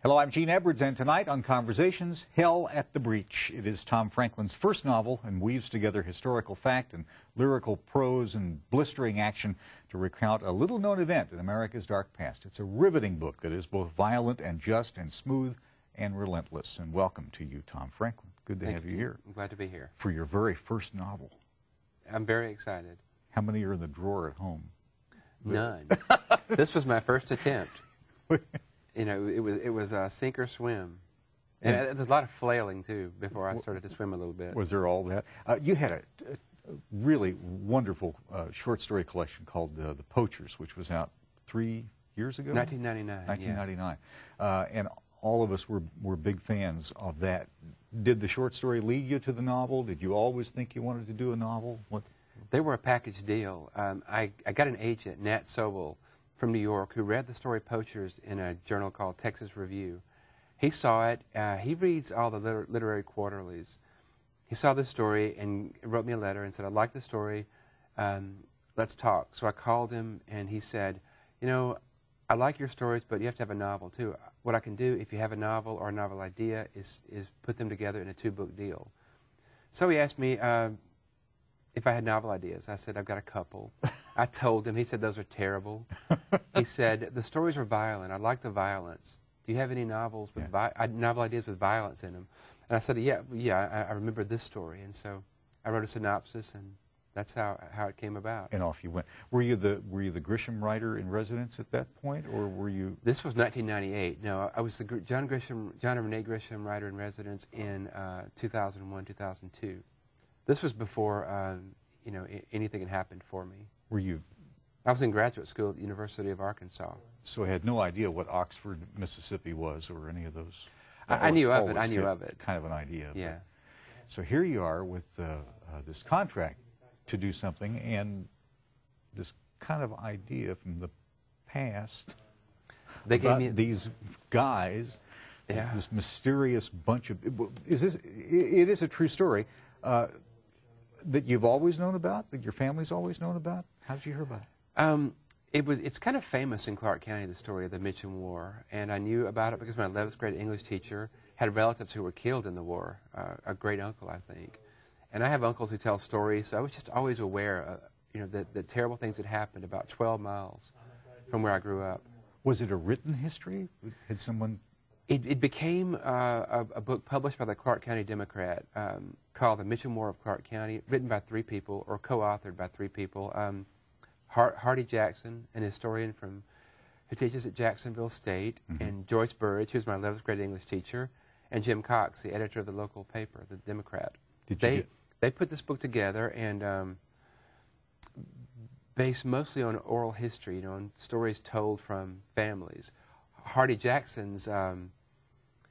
Hello, I'm Gene Edwards, and tonight on Conversations, Hell at the Breach. It is Tom Franklin's first novel and weaves together historical fact and lyrical prose and blistering action to recount a little-known event in America's dark past. It's a riveting book that is both violent and just and smooth and relentless. And welcome to you, Tom Franklin. Good to have you here. I'm glad to be here. For your very first novel. I'm very excited. How many are in the drawer at home? None. This was my first attempt. You know, it was sink or swim. And there's a lot of flailing, too, before I started to swim a little bit. Was there all that? You had a really wonderful short story collection called The Poachers, which was out 3 years ago? 1999, 1999. Yeah. And all of us were big fans of that. Did the short story lead you to the novel? Did you always think you wanted to do a novel? What? They were a package deal. I got an agent, Nat Sobel, from New York, who read the story Poachers in a journal called Texas Review. He saw it. He reads all the literary quarterlies. He saw this story and wrote me a letter and said, "I like the story. Let's talk." So I called him, and he said, "You know, I like your stories, but you have to have a novel, too. What I can do, if you have a novel or a novel idea, is put them together in a 2-book deal." So he asked me if I had novel ideas. I said, "I've got a couple." I told him. He said, "Those are terrible." He said, "The stories are violent. I like the violence. Do you have any novels with novel ideas with violence in them?" And I said, yeah, I remember this story. And so I wrote a synopsis, and that's how it came about. And off you went. Were you the Grisham writer in residence at that point, or were you? This was 1998. No, I was the John and Renee Grisham writer in residence in 2001, 2002. This was before you know, anything had happened for me. Were you? I was in graduate school at the University of Arkansas. So I had no idea what Oxford, Mississippi was, or any of those. I knew of it. I knew of it. Kind of an idea. Yeah. So here you are with this contract to do something, and this kind of idea from the past. They gave me these guys. Yeah. This mysterious bunch of. Is this? It is a true story. That you've always known about, that your family's always known about? How did you hear about it? It's kind of famous in Clark County, the story of the Mitcham War, and I knew about it because my 11th grade English teacher had relatives who were killed in the war, a great uncle, I think. And I have uncles who tell stories, so I was just always aware, you know, the terrible things that happened about 12 miles from where I grew up. Was it a written history? Had someone... It became a book published by the Clark County Democrat called The Mitcham War of Clark County, written by 3 people, or co-authored by 3 people. Hardy Jackson, an historian who teaches at Jacksonville State, and Joyce Burridge, who's my 11th grade English teacher, and Jim Cox, the editor of the local paper, the Democrat. They put this book together and based mostly on oral history, you know, on stories told from families. Hardy Jackson's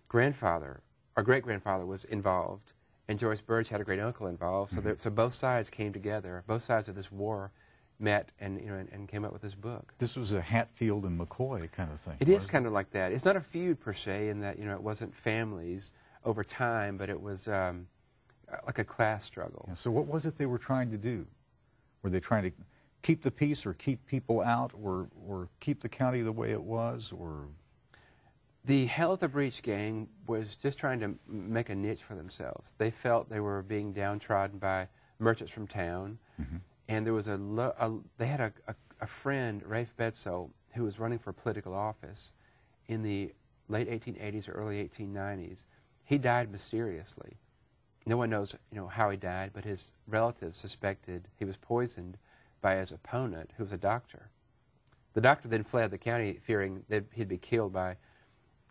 grandfather, or great-grandfather, was involved, and Joyce Burridge had a great-uncle involved, so both sides came together. Both sides of this war met and, you know, and came up with this book. This was a Hatfield and McCoy kind of thing. It is kind of like that. It's not a feud, per se, in that, you know, it wasn't families over time, but it was like a class struggle. Yeah, so what was it they were trying to do? Were they trying to keep the peace or keep people out or keep the county the way it was, or... The Hell at the Breach gang was just trying to make a niche for themselves. They felt they were being downtrodden by merchants from town, and there was they had a friend, Rafe Bedsoe, who was running for political office in the late 1880s or early 1890s. He died mysteriously. No one knows, you know, how he died, but his relatives suspected he was poisoned by his opponent, who was a doctor. The doctor then fled the county, fearing that he'd be killed by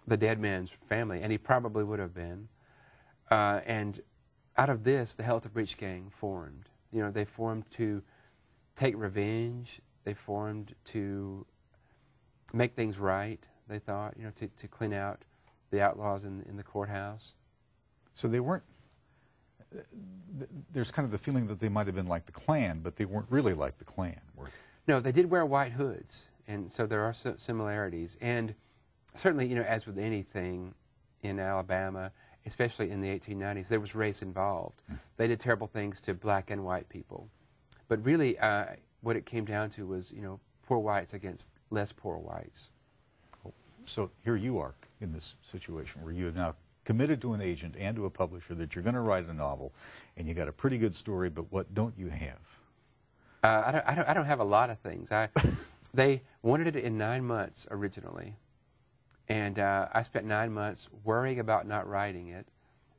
the dead man's family, and he probably would have been. And out of this, the Hell at the Breach gang formed. You know, they formed to take revenge. They formed to make things right, they thought, you know, to clean out the outlaws in the courthouse. So they weren't... There's kind of the feeling that they might have been like the Klan, but they weren't really like the Klan. No, they did wear white hoods, and so there are similarities. And certainly, you know, as with anything in Alabama, especially in the 1890s, there was race involved. They did terrible things to black and white people. But really, what it came down to was, you know, poor whites against less poor whites. So here you are in this situation where you have now committed to an agent and to a publisher that you're going to write a novel, and you got a pretty good story, but what don't you have? I don't have a lot of things. They wanted it in 9 months originally, and I spent 9 months worrying about not writing it.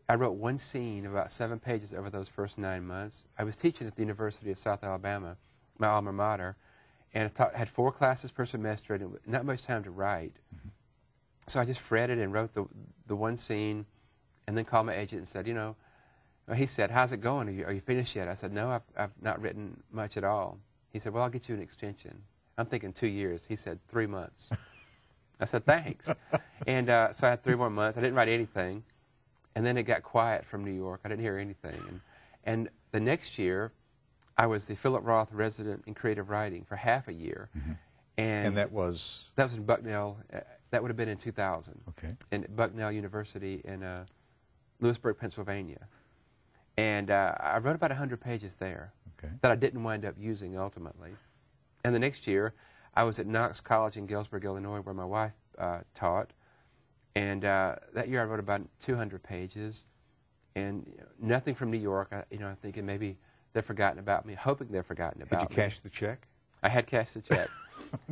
I wrote one scene, about 7 pages over those first 9 months. I was teaching at the University of South Alabama, my alma mater, and I had 4 classes per semester and not much time to write. Mm-hmm. So I just fretted and wrote the one scene, and then called my agent and said, he said, "How's it going? Are you finished yet?" I said, "No, I've not written much at all." He said, "Well, I'll get you an extension." I'm thinking 2 years. He said 3 months. I said, "Thanks." And so I had 3 more months. I didn't write anything. And then it got quiet from New York. I didn't hear anything. And the next year, I was the Philip Roth resident in creative writing for half a year. Mm-hmm. And that was? That was in Bucknell. That would have been in 2000. Okay. In Bucknell University in Lewisburg, Pennsylvania. And I wrote about 100 pages there. Okay. That I didn't wind up using ultimately. And the next year, I was at Knox College in Galesburg, Illinois, where my wife taught. And that year I wrote about 200 pages, and nothing from New York. I'm thinking maybe they've forgotten about me, hoping they've forgotten about me. Had you cashed the check? I had cashed the check.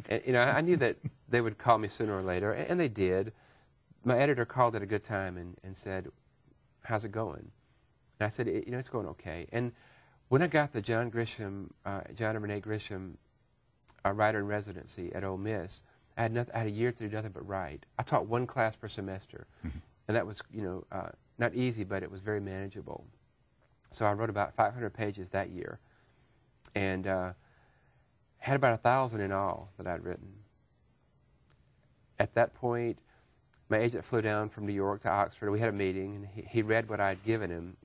And, I knew that they would call me sooner or later, and they did. My editor called at a good time and said, "How's it going?" And I said, "It's going okay." And when I got the John and Renee Grisham writer in residency at Ole Miss, I had a year to do nothing but write. I taught 1 class per semester, mm-hmm. and that was, not easy, but it was very manageable. So I wrote about 500 pages that year, and had about 1,000 in all that I'd written. At that point, my agent flew down from New York to Oxford. We had a meeting, and he read what I'd given him,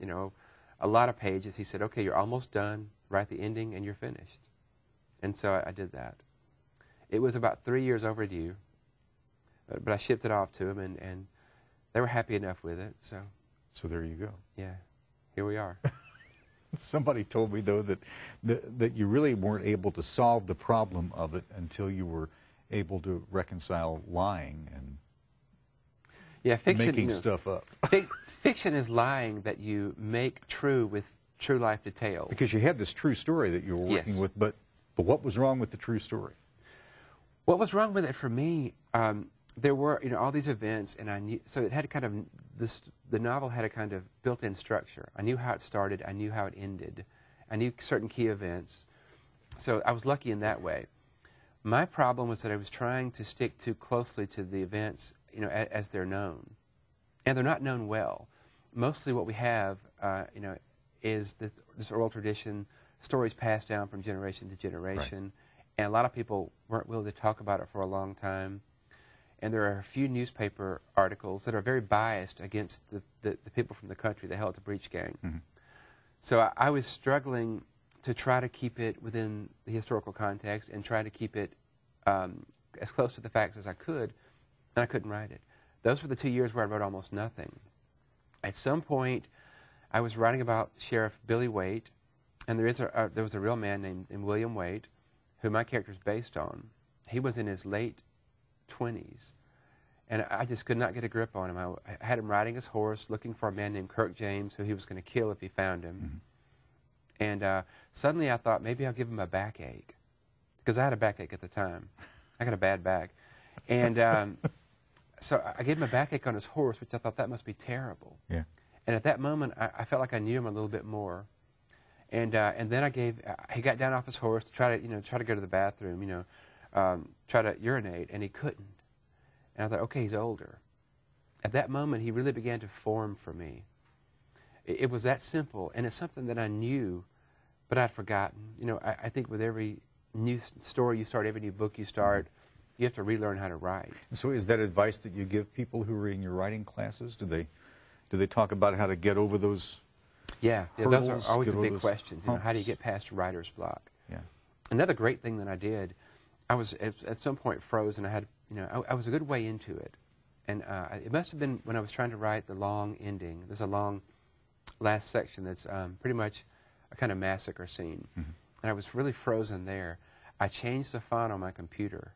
a lot of pages. He said, "Okay, you're almost done. Write the ending, and you're finished." And so I did that. It was about 3 years overdue, but I shipped it off to them, and they were happy enough with it. So there you go. Yeah, here we are. Somebody told me, though, that you really weren't able to solve the problem of it until you were able to reconcile lying and making stuff up. Fiction is lying that you make true with true life details. Because you had this true story that you were working yes. with, but what was wrong with the true story? What was wrong with it for me, there were all these events, and I knew, so it had kind of the novel had a kind of built-in structure. I knew how it started, I knew how it ended, I knew certain key events, so I was lucky in that way. My problem was that I was trying to stick too closely to the events, as they're known, and they're not known well. Mostly, what we have, is this oral tradition, stories passed down from generation to generation. Right. And a lot of people weren't willing to talk about it for a long time. And there are a few newspaper articles that are very biased against the people from the country that held the breech gang. Mm-hmm. So I was struggling to try to keep it within the historical context and try to keep it as close to the facts as I could, and I couldn't write it. Those were the 2 years where I wrote almost nothing. At some point, I was writing about Sheriff Billy Waite, and there was a real man named William Waite, who my character is based on. He was in his late 20s, and I just could not get a grip on him. I had him riding his horse, looking for a man named Kirk James, who he was going to kill if he found him. Mm-hmm. And suddenly I thought, maybe I'll give him a backache, because I had a backache at the time. I got a bad back. And so I gave him a backache on his horse, which I thought that must be terrible. Yeah. And at that moment, I felt like I knew him a little bit more. And then he got down off his horse to try to go to the bathroom, try to urinate, and he couldn't. And I thought, okay, he's older. At that moment, he really began to form for me. It was that simple, and it's something that I knew, but I'd forgotten. I think with every new story you start, every new book you start, you have to relearn how to write. So is that advice that you give people who are in your writing classes? Do they talk about how to get over those hurdles, those are always the big questions. How do you get past writer's block? Yeah. Another great thing that I did, I was at some point froze, and I was a good way into it. And it must have been when I was trying to write the long ending. There's a long last section that's pretty much a kind of massacre scene. Mm-hmm. And I was really frozen there. I changed the font on my computer,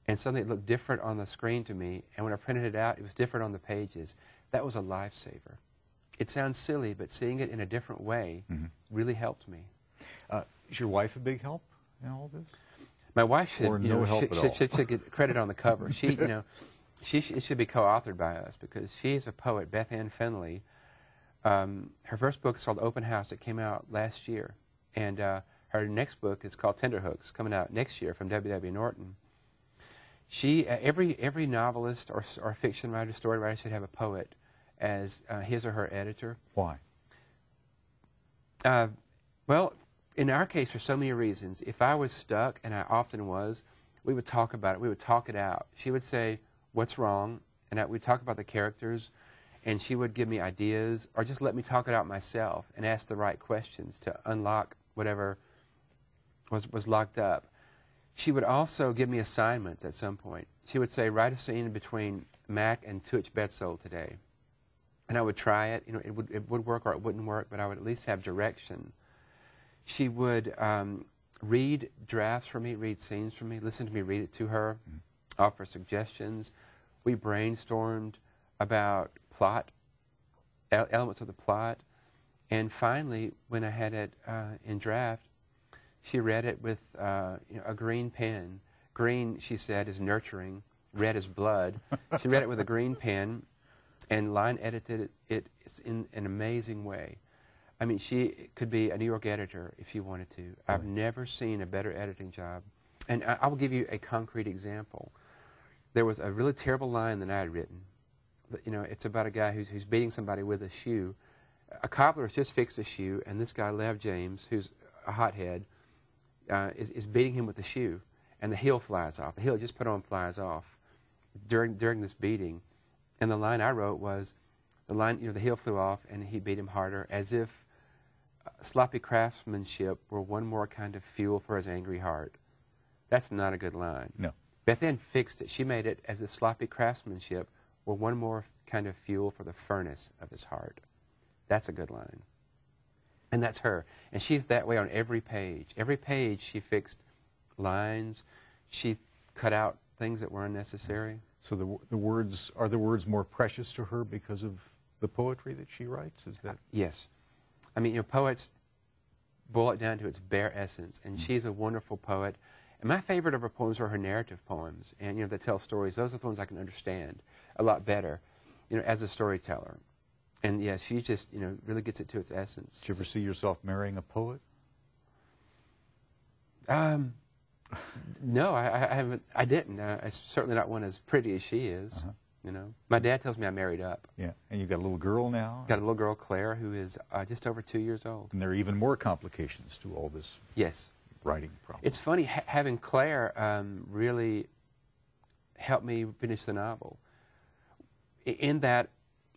and suddenly it looked different on the screen to me, and when I printed it out, it was different on the pages. That was a lifesaver. It sounds silly, but seeing it in a different way really helped me. Is your wife a big help in all this? My wife should, should get credit on the cover. She, it should be co-authored by us because she's a poet, Beth Ann Finley. Her first book is called Open House. It came out last year. And her next book is called Tenterhooks, coming out next year from W.W. Norton. She, every novelist or fiction writer, story writer should have a poet as his or her editor. Why? Well, in our case, for so many reasons. If I was stuck, and I often was, we would talk about it. We would talk it out. She would say, what's wrong? And we'd talk about the characters, and she would give me ideas, or just let me talk it out myself and ask the right questions to unlock whatever was locked up. She would also give me assignments at some point. She would say, write a scene between Mac and Tooch Betzold today. And I would try it. It would work or it wouldn't work, but I would at least have direction. She would read drafts for me, read scenes for me, listen to me read it to her, offer suggestions. We brainstormed about plot, elements of the plot. And finally, when I had it in draft, she read it with a green pen. Green, she said, is nurturing. Red is blood. She read it with a green pen and line edited it in an amazing way. I mean, she could be a New York editor if she wanted to. I've never seen a better editing job. And I will give you a concrete example. There was a really terrible line that I had written. It's about a guy who's beating somebody with a shoe. A cobbler has just fixed a shoe, and this guy, Lev James, who's a hothead, is beating him with the shoe, and the heel flies off. The heel just put on flies off during this beating. And the line I wrote was, the heel flew off, and he beat him harder, as if sloppy craftsmanship were one more kind of fuel for his angry heart. That's not a good line. No. Beth Ann fixed it. She made it as if sloppy craftsmanship were one more kind of fuel for the furnace of his heart. That's a good line. And that's her. And she's that way on every page. Every page she fixed lines. She cut out things that were unnecessary. So the words, are the words more precious to her because of the poetry that she writes? Is that? Yes. I mean, poets boil it down to its bare essence, and she's a wonderful poet. And my favorite of her poems are her narrative poems, and that tell stories. Those are the ones I can understand a lot better, as a storyteller. And yeah, she just really gets it to its essence. Did you ever see yourself marrying a poet? No, I haven't. I didn't. It's certainly not one as pretty as she is. My dad tells me I married up. Yeah, and you've got a little girl now. Got a little girl, Claire, who is just over 2 years old. And there are even more complications to all this. Yes. Writing problem. It's funny having Claire really helped me finish the novel. In that,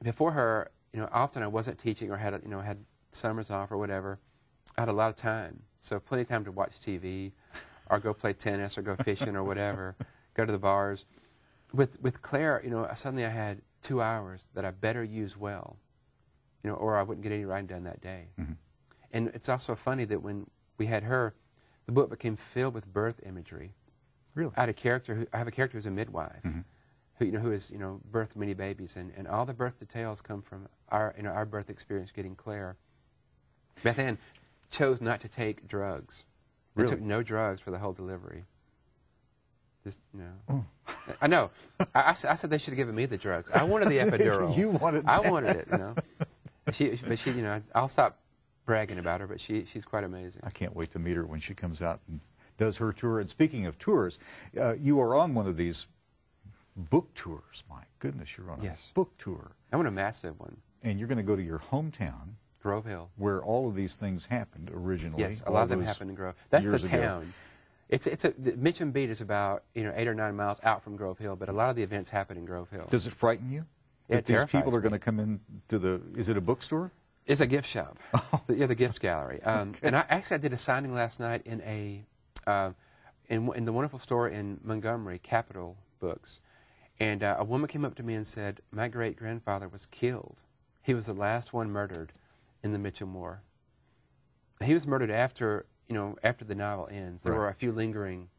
before her, often I wasn't teaching or had had summers off or whatever. I had a lot of time, so plenty of time to watch TV, or go play tennis, or go fishing, or whatever. Go to the bars. With Claire, suddenly I had 2 hours that I better use well, or I wouldn't get any writing done that day. And it's also funny that when we had her, the book became filled with birth imagery. Really? I have a character who's a midwife, who has birthed many babies, and all the birth details come from our birth experience getting Claire. Beth Ann chose not to take drugs. They took no drugs for the whole delivery. Just, I know. I said they should have given me the drugs. I wanted the epidural. You wanted that. I wanted it, But she, I'll stop bragging about her, but she's quite amazing. I can't wait to meet her when she comes out and does her tour. And speaking of tours, you are on one of these book tours. My goodness, you're on a book tour. I'm on a massive one. And you're going to go to your hometown. Grove Hill. Where all of these things happened originally. Yes, a lot of them happened in Grove. That's the town. Mitcham Beach is about 8 or 9 miles out from Grove Hill, but a lot of the events happen in Grove Hill. Does it frighten you? Yeah, that these people are going to come into the? Is it a bookstore? It's a gift shop. The gift gallery. And I did a signing last night in in the wonderful store in Montgomery, Capitol Books, and a woman came up to me and said, "My great grandfather was killed. He was the last one murdered in the Mitcham War. He was murdered after the novel ends. There were a few lingering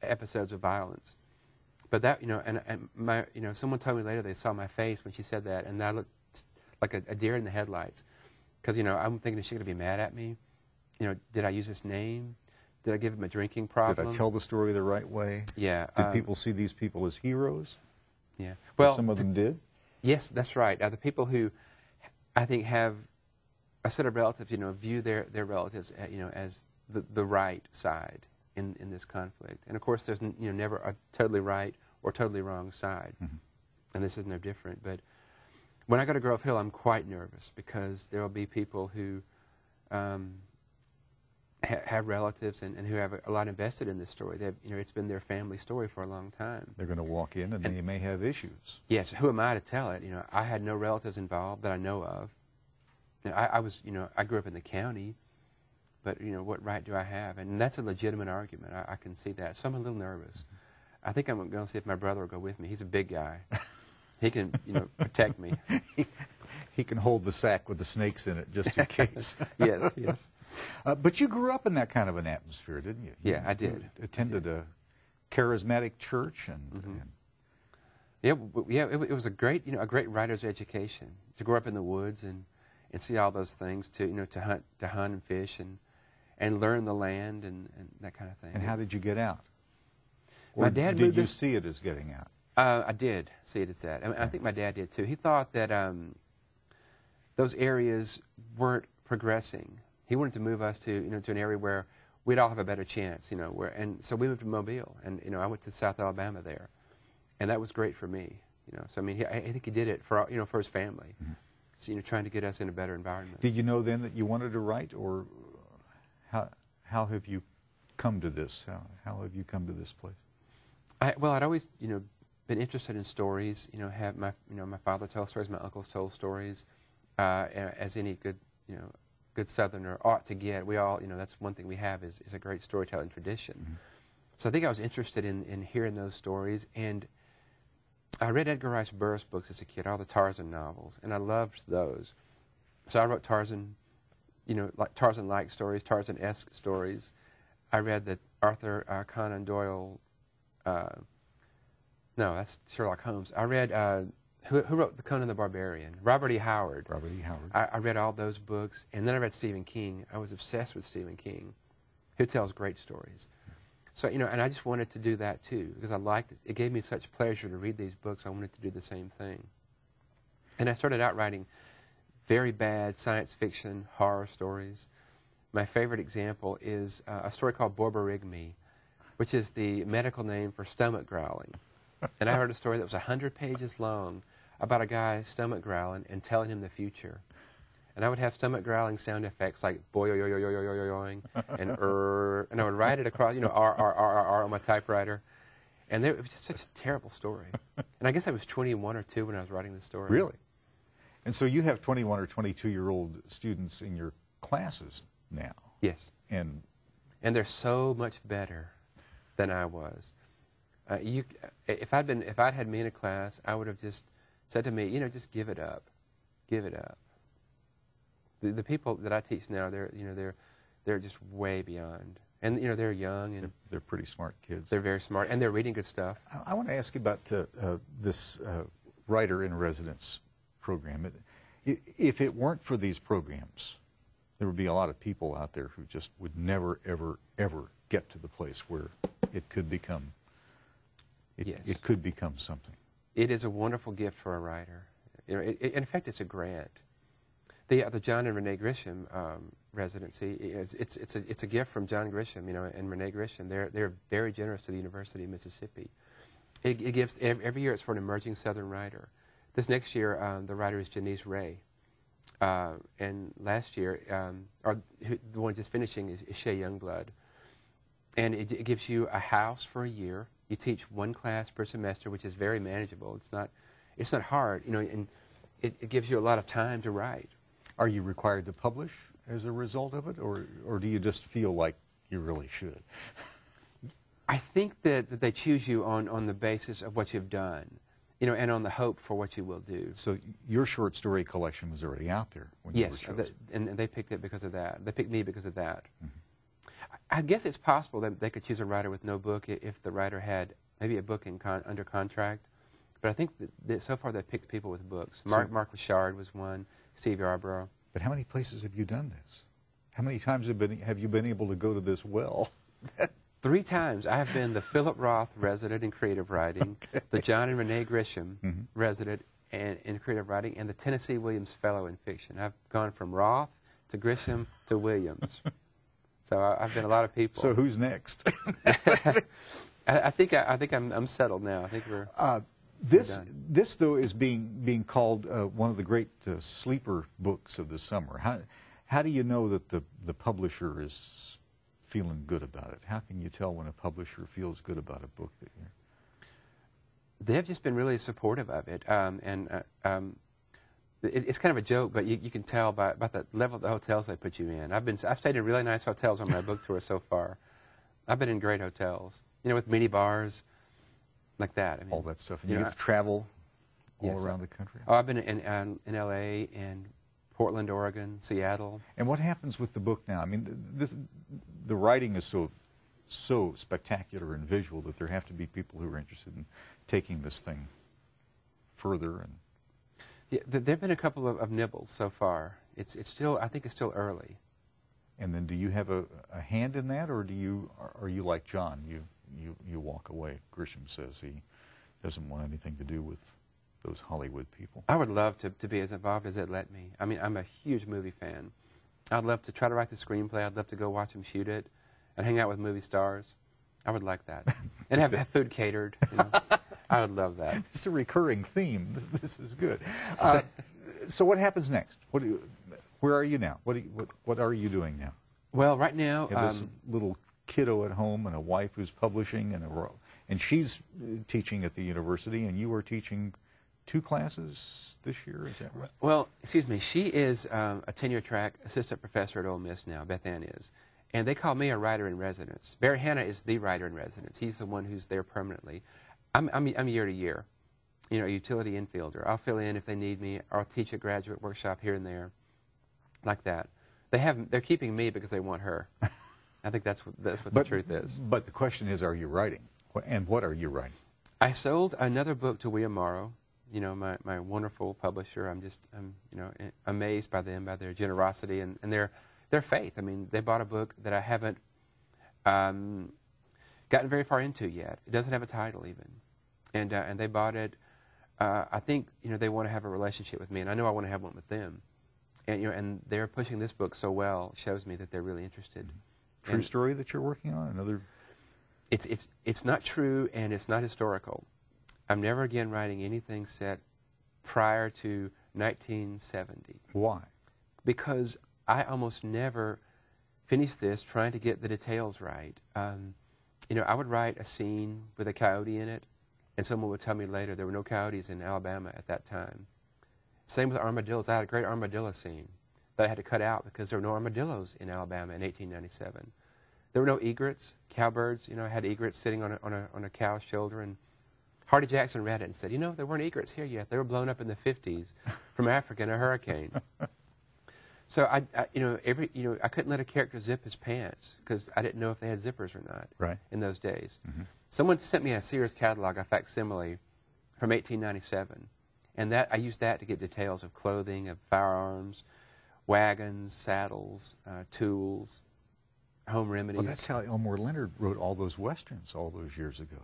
episodes of violence. But that, and my, someone told me later they saw my face when she said that, and I looked like a deer in the headlights. Because, I'm thinking, is she going to be mad at me? Did I use this name? Did I give him a drinking problem? Did I tell the story the right way? Yeah. Did people see these people as heroes? Yeah. Well, some of them did? Yes, that's right. The people who, I think, have a set of relatives, view their relatives, as the right side in this conflict. And, of course, there's, never a totally right or totally wrong side. Mm-hmm. And this is no different. But when I go to Grove Hill, I'm quite nervous because there will be people who have relatives and who have a lot invested in this story. It's been their family story for a long time. They're going to walk in and they may have issues. Yes. Who am I to tell it? I had no relatives involved that I know of. I grew up in the county, but what right do I have? And that's a legitimate argument. I can see that. So I'm a little nervous. Mm-hmm. I think I'm going to see if my brother will go with me. He's a big guy. He can, protect me. He can hold the sack with the snakes in it just in case. Yes, yes. But you grew up in that kind of an atmosphere, didn't you? Yeah, I did. You attended a charismatic church, and, mm-hmm. It was a great, a great writer's education to grow up in the woods and see all those things, to hunt and fish and learn the land and that kind of thing. And how did you get out? Or my dad did you see it as getting out? I did see it as that. I think my dad did too. He thought that those areas weren't progressing. He wanted to move us to to an area where we'd all have a better chance. And so we moved to Mobile, and I went to South Alabama there, and that was great for me. So I mean, I think he did it for for his family. Mm-hmm. So, trying to get us in a better environment. Did you know then that you wanted to write, or how have you come to this? How have you come to this place? I'd always been interested in stories. Have my father told stories, my uncles told stories, as any good good Southerner ought to get. We all that's one thing we have is a great storytelling tradition. Mm-hmm. So I think I was interested in hearing those stories, and I read Edgar Rice Burroughs books as a kid, all the Tarzan novels, and I loved those. So I wrote Tarzan, like Tarzan-like stories, Tarzan-esque stories. I read the Arthur Conan Doyle. No, that's Sherlock Holmes. I read who wrote the Conan the Barbarian? Robert E. Howard. Robert E. Howard. I read all those books, and then I read Stephen King. I was obsessed with Stephen King, who tells great stories. So and I just wanted to do that too because I liked it. It gave me such pleasure to read these books. I wanted to do the same thing, and I started out writing very bad science fiction horror stories. My favorite example is a story called Borborygmi, which is the medical name for stomach growling. And I heard a story that was 100 pages long about a guy stomach growling and telling him the future. And I would have stomach growling sound effects like boing and I would write it across, R on my typewriter. And it was just such a terrible story. And I guess I was 21 or 2 when I was writing this story. Really? And so you have 21 or 22-year-old students in your classes now. Yes. And they're so much better than I was. If I'd had me in a class, I would have just said to me, just give it up. Give it up. The people that I teach now, they're just way beyond, and they're young and they're pretty smart kids. They're very smart, and they're reading good stuff. I want to ask you about this writer in residence program. If it weren't for these programs, there would be a lot of people out there who just would never, ever, ever get to the place where it could become. It could become something. It is a wonderful gift for a writer. In fact, it's a grant. The John and Renee Grisham residency, it's a gift from John Grisham, and Renee Grisham. They're very generous to the University of Mississippi. It gives every year. It's for an emerging Southern writer. This next year, the writer is Janice Ray, and last year, the one just finishing is Shea Youngblood. And it gives you a house for a year. You teach one class per semester, which is very manageable. It's not hard, and it gives you a lot of time to write. Are you required to publish as a result of it, or do you just feel like you really should? I think that they choose you on the basis of what you've done, and on the hope for what you will do. So your short story collection was already out there when you were chosen. And they picked it because of that. They picked me because of that. Mm-hmm. I guess it's possible that they could choose a writer with no book if the writer had maybe a book under contract. But I think that so far they've picked people with books. Mark Richard was one, Steve Yarborough. But how many places have you done this? How many times have you been able to go to this well? 3 times. I have been the Philip Roth resident in creative writing, the John and Renee Grisham resident in creative writing, and the Tennessee Williams Fellow in fiction. I've gone from Roth to Grisham to Williams. So I've been a lot of people. So who's next? I think I'm settled now. I think we're this though is being called one of the great sleeper books of the summer. How do you know that the publisher is feeling good about it? How can you tell when a publisher feels good about a book that you're... They've just been really supportive of it, it's kind of a joke, but you can tell by the level of the hotels they put you in. I've stayed in really nice hotels on my book tour so far. I've been in great hotels, with mini bars, like that. I mean, all that stuff. And you get to travel all around the country. Oh, I've been in L.A. and Portland, Oregon, Seattle. And what happens with the book now? I mean, the writing is so spectacular and visual that there have to be people who are interested in taking this thing further. And yeah, there have been a couple of nibbles so far. It's still, I think it's still early. And then do you have a hand in that, or are you like John? You walk away. Grisham says he doesn't want anything to do with those Hollywood people. I would love to be as involved as they'd let me. I mean, I'm a huge movie fan. I'd love to try to write the screenplay. I'd love to go watch them shoot it and hang out with movie stars. I would like that. And have food catered. I would love that. It's a recurring theme. This is good. So what happens next? Where are you now? What are you doing now? Well, right now... You have this little kiddo at home and a wife who's publishing, and she's teaching at the university, and you are teaching 2 classes this year, is that right? Well, excuse me, she is a tenure-track assistant professor at Ole Miss now, Beth Ann is. And they call me a writer-in-residence. Barry Hanna is the writer-in-residence. He's the one who's there permanently. I'm year to year, a utility infielder. I'll fill in if they need me, or I'll teach a graduate workshop here and there, like that. They're keeping me because they want her. I think that's what the truth is. But the question is, are you writing? And what are you writing? I sold another book to William Morrow, my wonderful publisher. I'm amazed by them, by their generosity and their faith. I mean, they bought a book that I haven't gotten very far into yet. It doesn't have a title even, and they bought it. I think they want to have a relationship with me, and I know I want to have one with them. And they're pushing this book so well, shows me that they're really interested. True story that you're working on? Another? It's not true, and it's not historical. I'm never again writing anything set prior to 1970. Why? Because I almost never finish this trying to get the details right. I would write a scene with a coyote in it, and someone would tell me later there were no coyotes in Alabama at that time. Same with armadillos. I had a great armadillo scene that I had to cut out because there were no armadillos in Alabama in 1897. There were no egrets, cowbirds. I had egrets sitting on a cow's shoulder, and Hardy Jackson read it and said, there weren't egrets here yet. They were blown up in the 50s from Africa in a hurricane. So I couldn't let a character zip his pants because I didn't know if they had zippers or not in those days. Mm-hmm. Someone sent me a Sears catalog, a facsimile, from 1897, and I used that to get details of clothing, of firearms, wagons, saddles, tools, home remedies. Well, that's how Elmore Leonard wrote all those westerns all those years ago.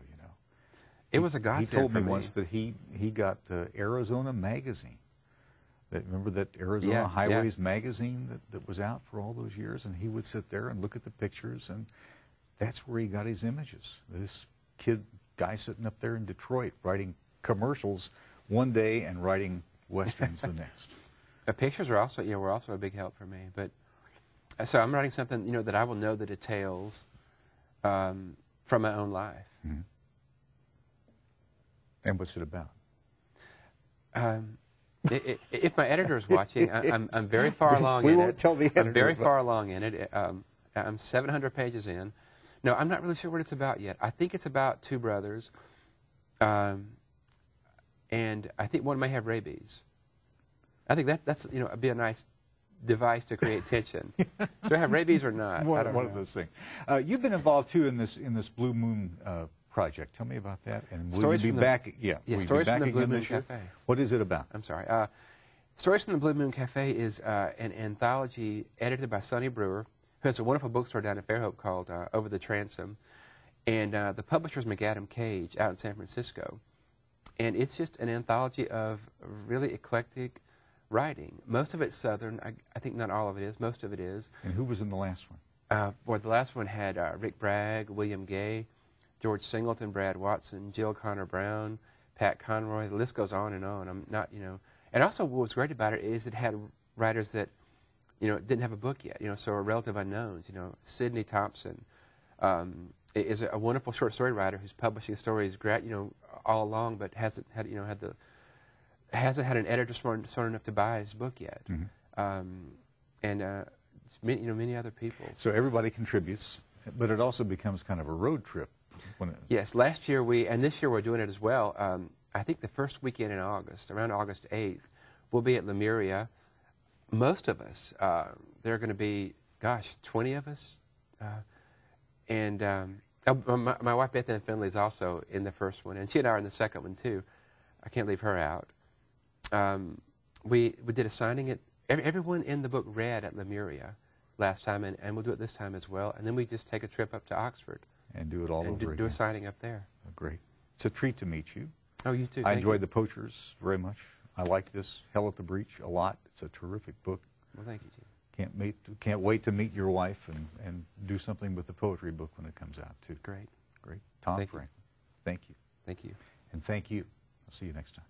It was a godsend. He told me once that he got Arizona Magazine. Remember that Arizona Highways magazine that was out for all those years, and he would sit there and look at the pictures, and that's where he got his images. This guy sitting up there in Detroit writing commercials one day and writing westerns the next. The pictures were also a big help for me. But so I'm writing something that I will know the details from my own life. Mm-hmm. And what's it about? If my editor is watching, I'm very far along in it. We won't tell the editor. I'm very far along in it. I'm 700 pages in. No, I'm not really sure what it's about yet. I think it's about 2 brothers, and I think one may have rabies. I think that's be a nice device to create tension. Do I have rabies or not? One I don't know. of those things. You've been involved too in this Blue Moon project. Tell me about that. And will Stories you be from back? Yeah, yeah, will you Stories be back from the Blue again Moon this year? Cafe. What is it about? I'm sorry. Stories from the Blue Moon Cafe is an anthology edited by Sonny Brewer, who has a wonderful bookstore down in Fairhope called Over the Transom. And the publisher is McAdam Cage out in San Francisco. And it's just an anthology of really eclectic writing. Most of it's Southern. I think not all of it is. Most of it is. And who was in the last one? Well, the last one had Rick Bragg, William Gay, George Singleton, Brad Watson, Jill Connor Brown, Pat Conroy. The list goes on and on. I'm not, you know. And also what was great about it is it had writers that, you know, didn't have a book yet, you know, so are relative unknowns. You know, Sidney Thompson is a wonderful short story writer who's publishing stories, you know, all along, but hasn't had, you know, hasn't had an editor smart enough to buy his book yet. And it's many, you know, many other people. So everybody contributes, but it also becomes kind of a road trip. Yes, last year and this year we're doing it as well. I think the first weekend in August, around August 8th, we'll be at Lemuria. Most of us, there are going to be, gosh, 20 of us. My wife Beth Ann Finley is also in the first one, and she and I are in the second one too. I can't leave her out. We did a signing at everyone in the book read at Lemuria last time, and we'll do it this time as well. And then we just take a trip up to Oxford and do it all over again. Do a signing up there. Oh, great! It's a treat to meet you. Oh, you too. I enjoyed The Poachers very much. I like this Hell at the Breach a lot. It's a terrific book. Well, thank you, Jim. Can't wait to meet your wife and do something with the poetry book when it comes out too. Great. Tom Franklin. Thank you. Thank you. And thank you. I'll see you next time.